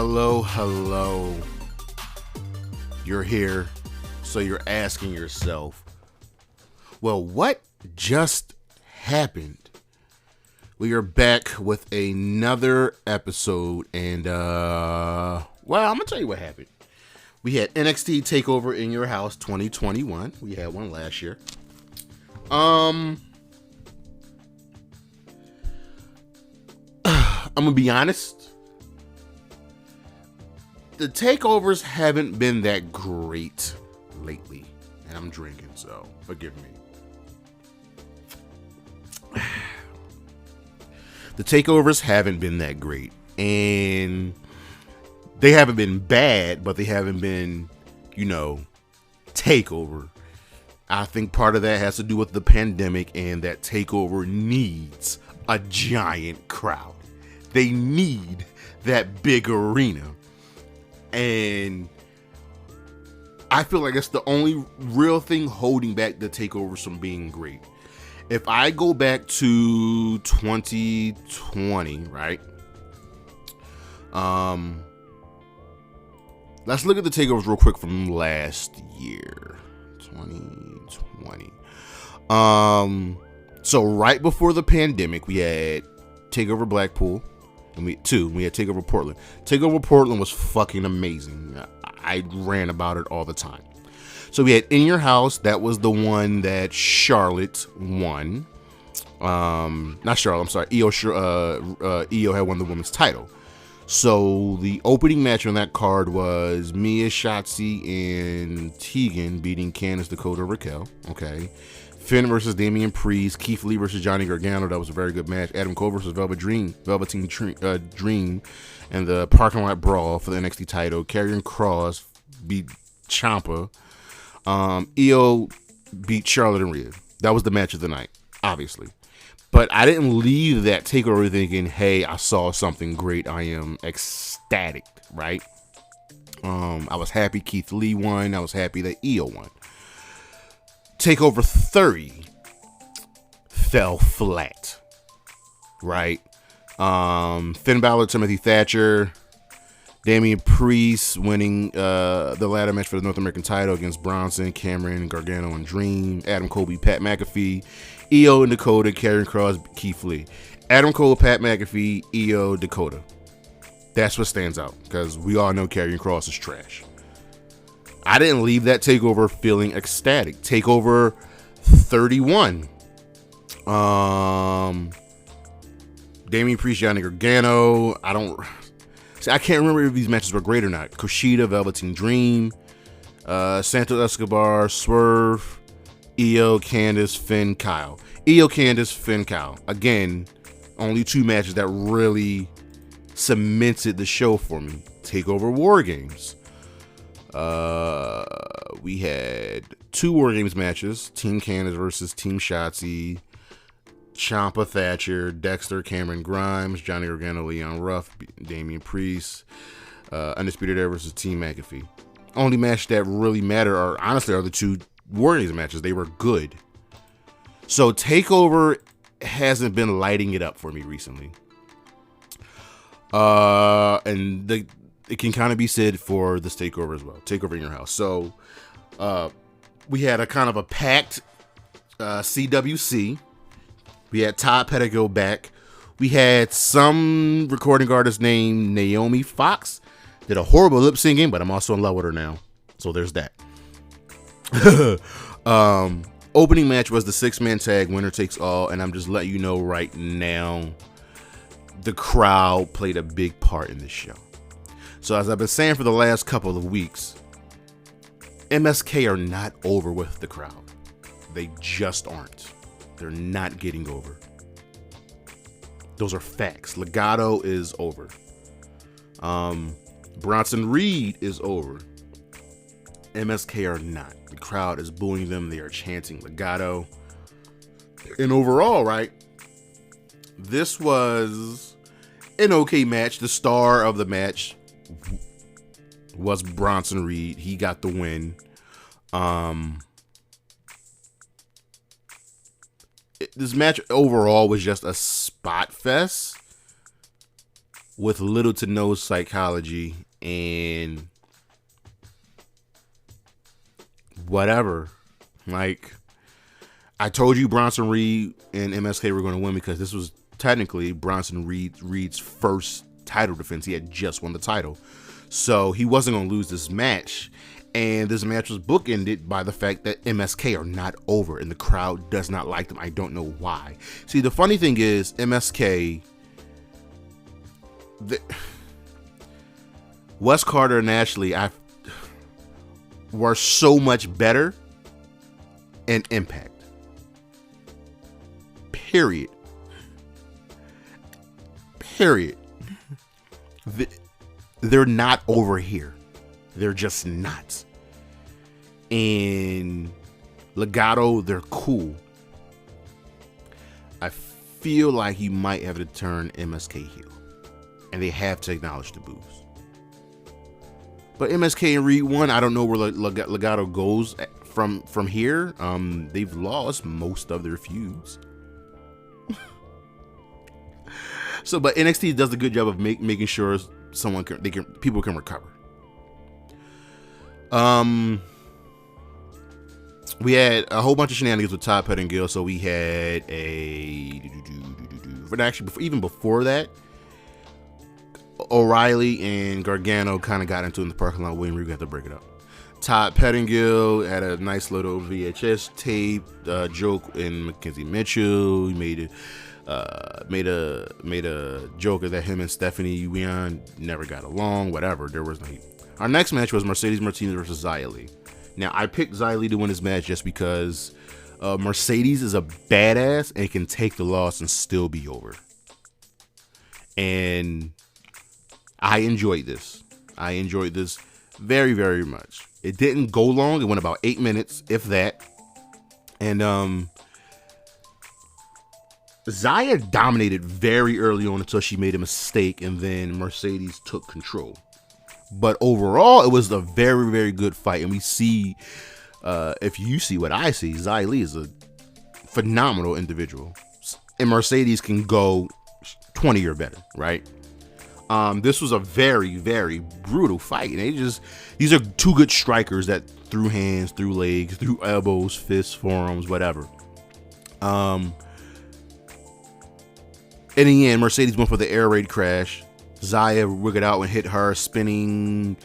Hello, hello. You're here, so you're asking yourself, well, what just happened? We are back with another episode, and, I'm going to tell you what happened. We had NXT Takeover in Your House 2021. We had one last year. I'm going to be honest. The takeovers haven't been that great lately. And I'm drinking, so forgive me. The takeovers haven't been that great. And they haven't been bad, but they haven't been, takeover. I think part of that has to do with the pandemic and that takeover needs a giant crowd. They need that big arena. And I feel like that's the only real thing holding back the takeovers from being great. If I go back to 2020, right? Let's look at the takeovers real quick from last year, 2020. So right before the pandemic, we had Takeover Blackpool. And we had Takeover Portland. Takeover Portland was fucking amazing. I ran about it all the time. So we had In Your House. That was the one that Charlotte won. Not Charlotte, I'm sorry. Io had won the women's title. So the opening match on that card was Mia, Shotzi, and Tegan beating Candice, Dakota, Raquel. Okay. Finn versus Damian Priest, Keith Lee versus Johnny Gargano. That was a very good match. Adam Cole versus Velveteen Dream, and the parking lot brawl for the NXT title. Karrion Kross beat Ciampa. Io beat Charlotte and Rhea. That was the match of the night, obviously. But I didn't leave that takeover thinking, hey, I saw something great. I am ecstatic, right? I was happy Keith Lee won. I was happy that Io won. Takeover 30 fell flat, right? Finn Balor, Timothy Thatcher, Damian Priest winning the ladder match for the North American title against Bronson, Cameron, Gargano, and Dream. Adam Cole beat Pat McAfee. Io and Dakota, Karrion Kross, Keith Lee. Adam Cole, Pat McAfee, Io, Dakota. That's what stands out because we all know Karrion Kross is trash. I didn't leave that takeover feeling ecstatic. Takeover 31. Damian Priest, Johnny Gargano. I can't remember if these matches were great or not. Kushida, Velveteen Dream, Santos Escobar, Swerve, Io, Candice, Finn, Kyle. Io, Candice, Finn, Kyle. Again, only two matches that really cemented the show for me. Takeover War Games. We had two War Games matches. Team Candice versus Team Shotzi. Ciampa, Thatcher, Dexter, Cameron Grimes, Johnny Gargano, Leon Ruff, Damian Priest, Undisputed Era versus Team McAfee. Only match that really matter are the two War Games matches. They were good. So Takeover hasn't been lighting it up for me recently. It can kind of be said for this Takeover as well. Takeover in Your House. So we had a kind of a packed CWC. We had Todd Pettingill back. We had some recording artist named Naomi Fox. Did a horrible lip syncing, but I'm also in love with her now. So there's that. Opening match was the 6-man tag, winner takes all. And I'm just letting you know right now, the crowd played a big part in this show. So as I've been saying for the last couple of weeks, MSK are not over with the crowd. They just aren't. They're not getting over. Those are facts. Legado is over. Bronson Reed is over. MSK are not. The crowd is booing them. They are chanting Legado. And overall, right, this was an okay match. The star of the match was Bronson Reed. He got the win. This match overall was just a spot fest. with little to no psychology and whatever. Like, I told you Bronson Reed and MSK were going to win because this was technically Bronson Reed's first title defense. He had just won the title. So he wasn't going to lose this match. And this match was bookended by the fact that MSK are not over and the crowd does not like them. I don't know why. See, the funny thing is MSK, Wes Carter and Ashley were so much better in Impact. Period. They're not over here. They're just not. And Legado, they're cool. I feel like you might have to turn MSK heel. And they have to acknowledge the boos. But MSK and Reed won. I don't know where Legado goes from here. They've lost most of their feuds. But NXT does a good job of making sure people can recover. We had a whole bunch of shenanigans with Todd Pettingill. So we had but actually even before that, O'Reilly and Gargano kind of got into it in the parking lot waiting. We got to break it up. Todd Pettingill had a nice little VHS tape joke in Mackenzie Mitchell. He made a joke that him and Stephanie Weon never got along. Whatever. There was no. Our next match was Mercedes Martinez versus Xia Li. Now I picked Xia Li to win this match just because Mercedes is a badass and can take the loss and still be over. And I enjoyed this. Very, very much. It didn't go long. It went about 8 minutes, if that. And Xia dominated very early on until she made a mistake, and then Mercedes took control. But overall, it was a very, very good fight. And we see, if you see what I see, Xia Li is a phenomenal individual. And Mercedes can go 20 or better, right? This was a very, very brutal fight. And these are two good strikers that threw hands, threw legs, threw elbows, fists, forearms, whatever. In the end, Mercedes went for the air raid crash. Xia wiggled out and hit her spinning.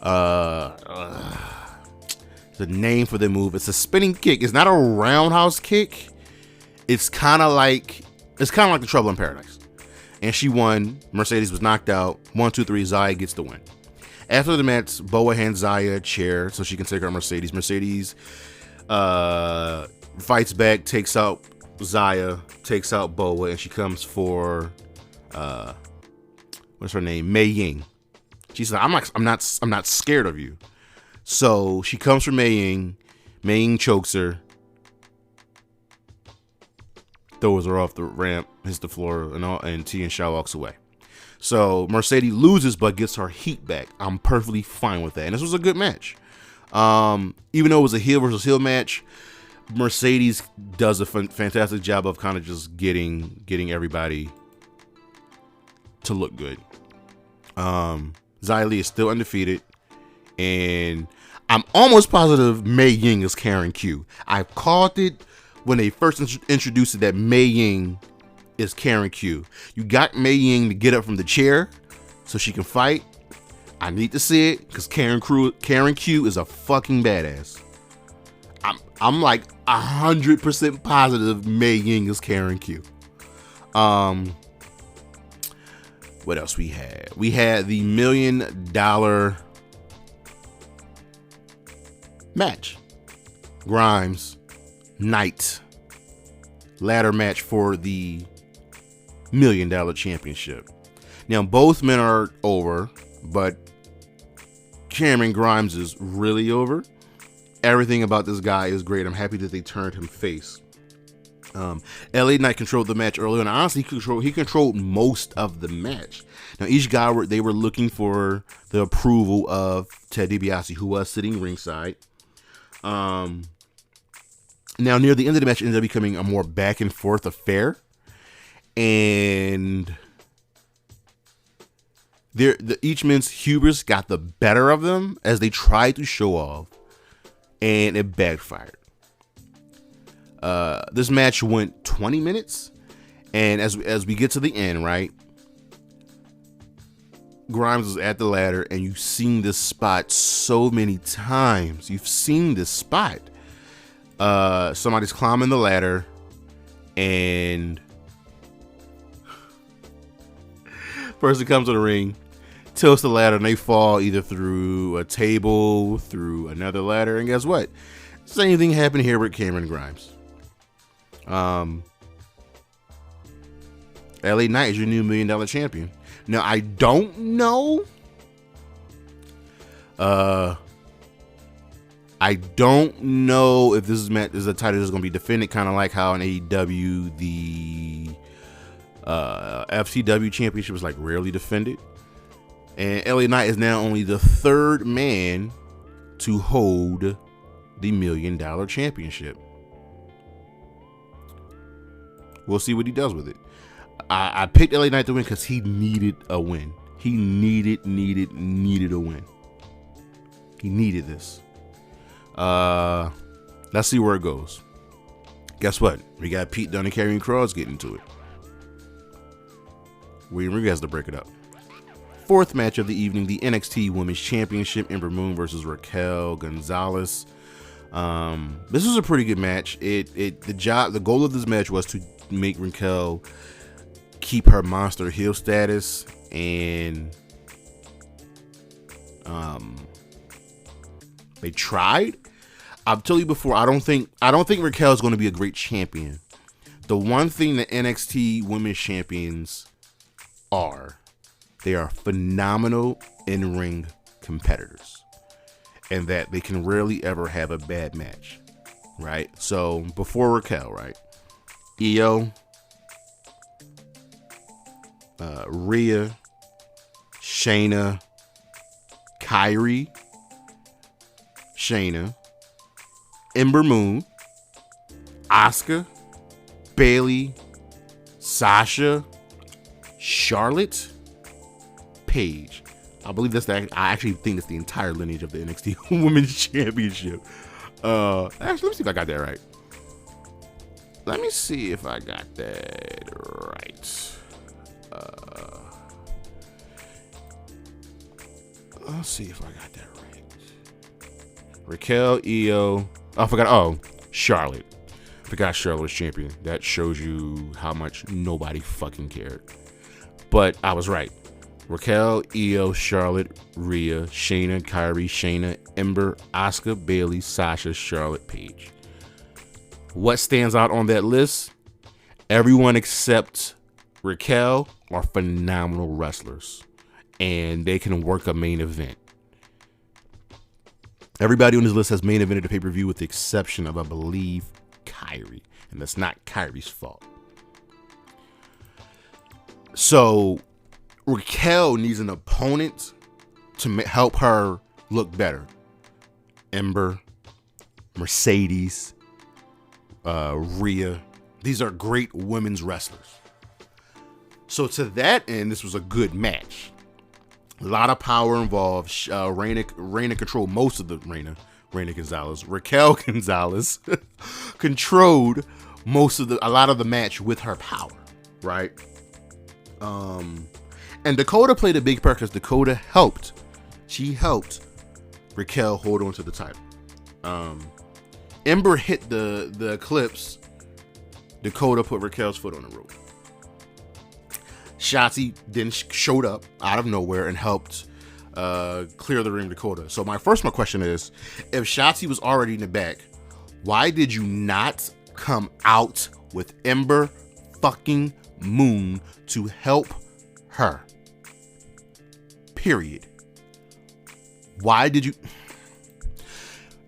The name for the move. It's a spinning kick. It's not a roundhouse kick. It's kind of like the Trouble in Paradise. And she won. Mercedes was knocked out. 1, 2, 3. Xia gets the win. After the match, Boa hands Xia a chair so she can take out Mercedes. Mercedes fights back, takes out Xia, takes out Boa, and she comes for what's her name? Mei Ying. She's like, I'm not scared of you. So she comes for Mei Ying. Mei Ying chokes her, throws her off the ramp, hits the floor, and Tian Sha walks away. So Mercedes loses but gets her heat back. I'm perfectly fine with that. And this was a good match. Even though it was a heel versus heel match, Mercedes does a fantastic job of kind of just getting everybody to look good. Xia Li is still undefeated, and I'm almost positive Mei Ying is Karrion Q. I called it when they first introduced it that Mei Ying is Karrion Q. You got Mei Ying to get up from the chair so she can fight. I need to see it because Karrion Q is a fucking badass. I'm like 100% positive Mei Ying is Karrion Q. What else we had? We had the $1 million match. Grimes, Knight, ladder match for the $1 million championship. Now both men are over, but Cameron Grimes is really over. Everything about this guy is great. I'm happy that they turned him face. LA Knight controlled the match earlier, and honestly, he controlled most of the match. Now, each guy they were looking for the approval of Ted DiBiase, who was sitting ringside. Now, near the end of the match, it ended up becoming a more back and forth affair, and Each man's hubris got the better of them as they tried to show off, and it backfired. This match went 20 minutes, and as we get to the end, right, Grimes is at the ladder, and you've seen this spot so many times. You've seen this spot. Somebody's climbing the ladder, and person comes to the ring, tilts the ladder, and they fall either through a table, through another ladder, and guess what? Same thing happened here with Cameron Grimes. LA Knight is your new $1 million champion. Now, I don't know. I don't know if this is a title that's going to be defended, kind of like how in AEW the FTW championship was like rarely defended. And LA Knight is now only the third man to hold the $1 million championship. We'll see what he does with it. I picked LA Knight to win because he needed a win. He needed a win. He needed this. Let's see where it goes. Guess what? We got Pete Dunne and Karrion Kross getting into it. William Regal has to break it up. Fourth match of the evening, the NXT Women's Championship, Ember Moon versus Raquel Gonzalez. This was a pretty good match. The goal of this match was to make Raquel keep her monster heel status, and they tried. I've told you before, I don't think Raquel is going to be a great champion. The one thing that NXT Women's Champions are, they are phenomenal in-ring competitors, and that they can rarely ever have a bad match, right? So before Raquel, right, Io, Rhea, Shayna, Kairi, Shayna, Ember Moon, Asuka, Bayley, Sasha, Charlotte, Paige. I believe I actually think it's the entire lineage of the NXT Women's Championship. Actually, let me see if I got that right. Let me see if I got that right. Let's see if I got that right. Raquel, Io. I forgot. Oh, Charlotte. Forgot Charlotte was champion. That shows you how much nobody fucking cared. But I was right. Raquel, Io, Charlotte, Rhea, Shayna, Kairi, Shayna, Ember, Asuka, Bayley, Sasha, Charlotte, Paige. What stands out on that list? Everyone except Raquel are phenomenal wrestlers, and they can work a main event. Everybody on this list has main evented a pay-per-view with the exception of, I believe, Kairi, and that's not Kairi's fault. So Raquel needs an opponent to help her look better. Ember, Mercedes, Rhea. These are great women's wrestlers. So to that end, this was a good match. A lot of power involved. Reina controlled most of the Reina Gonzalez. Raquel Gonzalez controlled a lot of the match with her power, right? And Dakota played a big part because Dakota helped. She helped Raquel hold on to the title. Ember hit the Eclipse. Dakota put Raquel's foot on the rope. Shotzi then showed up out of nowhere and helped clear the ring Dakota. So my question is, if Shotzi was already in the back, why did you not come out with Ember fucking Moon to help her? Period. Why did you?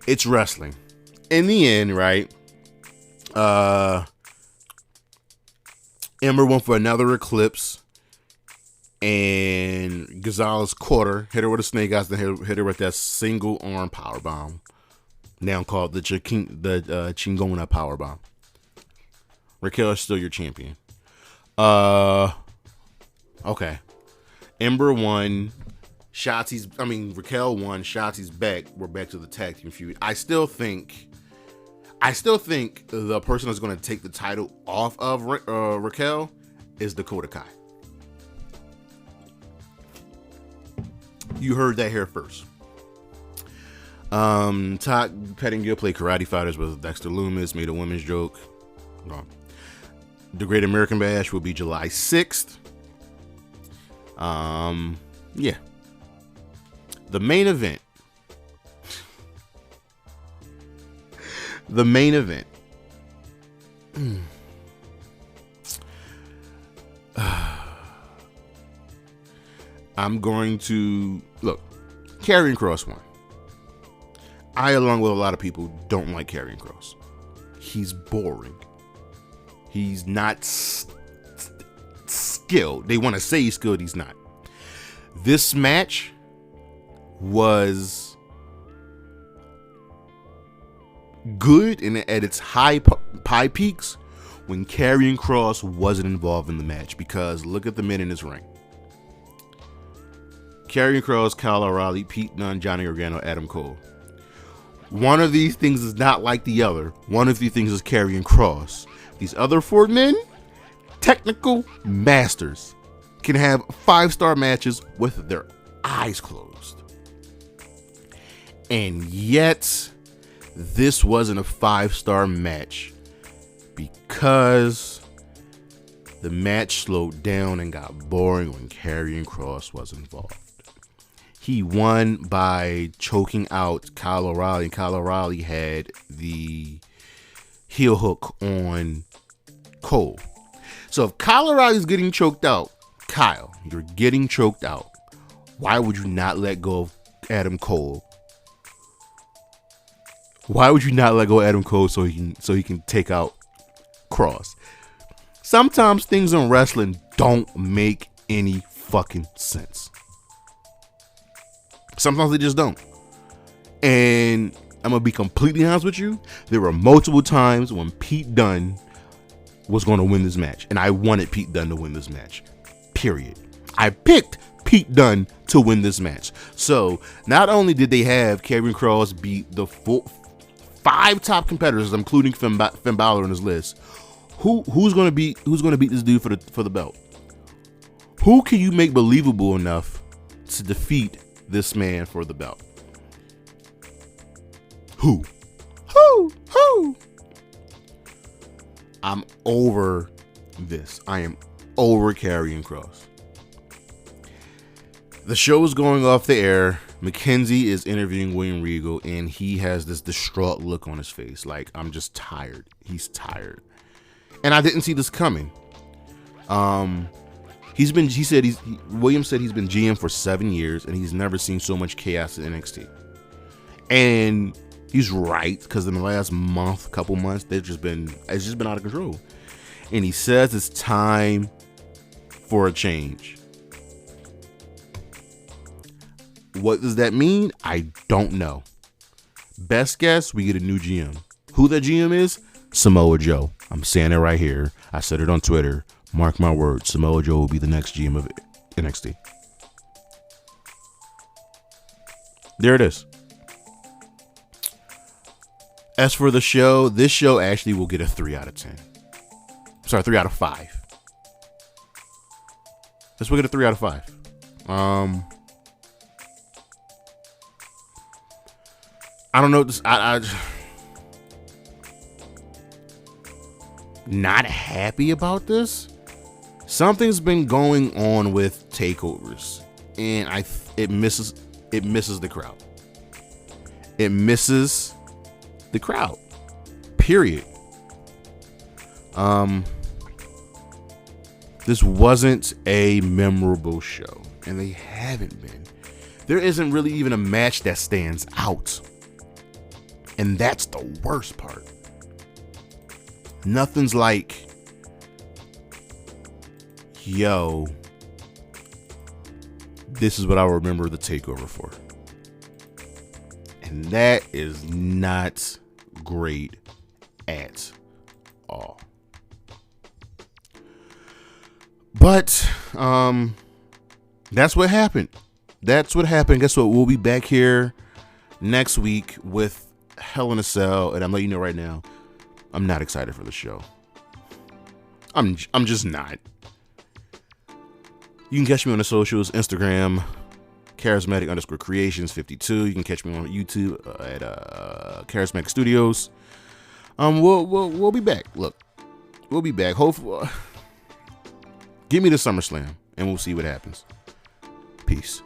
It's wrestling. In the end, right? Ember went for another Eclipse, and Gonzalez caught her, hit her with a snake eyes, then hit her with that single arm power bomb, now called the Chingona power bomb. Raquel is still your champion. Okay. Ember won. Raquel won. Shotzi's back. We're back to the tag team feud. I still think the person that's going to take the title off of Raquel is Dakota Kai. You heard that here first. Todd Pettingill played Karate Fighters with Dexter Lumis, made a women's joke. The Great American Bash will be July 6th. Yeah. The main event. I'm going to look. Karrion Kross won. I, along with a lot of people, don't like Karrion Kross. He's boring. He's not skilled. They want to say he's skilled. He's not. This match was good and at its high peaks when Karrion Kross wasn't involved in the match, because look at the men in this ring. Karrion Kross, Kyle O'Reilly, Pete Dunne, Johnny Gargano, Adam Cole. One of these things is not like the other. One of these things is Karrion Kross. These other 4 men, technical masters, can have 5-star matches with their eyes closed. And yet, this wasn't a 5-star match because the match slowed down and got boring when Karrion Kross was involved. He won by choking out Kyle O'Reilly, and Kyle O'Reilly had the heel hook on Cole. So if Kyle O'Reilly's getting choked out, Kyle, you're getting choked out. Why would you not let go of Adam Cole? Why would you not let go of Adam Cole so he can take out Kross? Sometimes things in wrestling don't make any fucking sense. Sometimes they just don't. And I'm going to be completely honest with you. There were multiple times when Pete Dunne was going to win this match. And I wanted Pete Dunne to win this match. Period. I picked Pete Dunne to win this match. So not only did they have Karrion Kross beat the 5 top competitors, including Finn Balor on his list, who's going to beat this dude for the belt? Who can you make believable enough to defeat this man for the belt? Who? I'm over this. I am over Karrion Kross. The show is going off the air. Mackenzie is interviewing William Regal, and he has this distraught look on his face. Like, I'm just tired. He's tired. And I didn't see this coming. William said he's been GM for 7 years, and he's never seen so much chaos in NXT. And he's right, because in the last couple months, it's just been out of control. And he says it's time for a change. What does that mean? I don't know. Best guess, we get a new GM. Who that GM is? Samoa Joe. I'm saying it right here. I said it on Twitter. Mark my words. Samoa Joe will be the next GM of NXT. There it is. As for the show, this show actually will get a 3 out of 10. Sorry, 3 out of 5. Let's look at a 3 out of 5. I don't know. I not happy about this. Something's been going on with takeovers, and it misses the crowd. It misses the crowd. Period. This wasn't a memorable show, and they haven't been. There isn't really even a match that stands out. And that's the worst part. Nothing's like, yo, this is what I remember the takeover for. And that is not great at all. But That's what happened. That's what happened. Guess what? We'll be back here next week with Hell in a Cell, and I'm letting you know right now, I'm not excited for the show. I'm just not. You can catch me on the socials, Instagram, charismatic_creations52. You can catch me on YouTube at Charismatic Studios. We'll be back. Look, we'll be back. Hopefully, give me the SummerSlam, and we'll see what happens. Peace.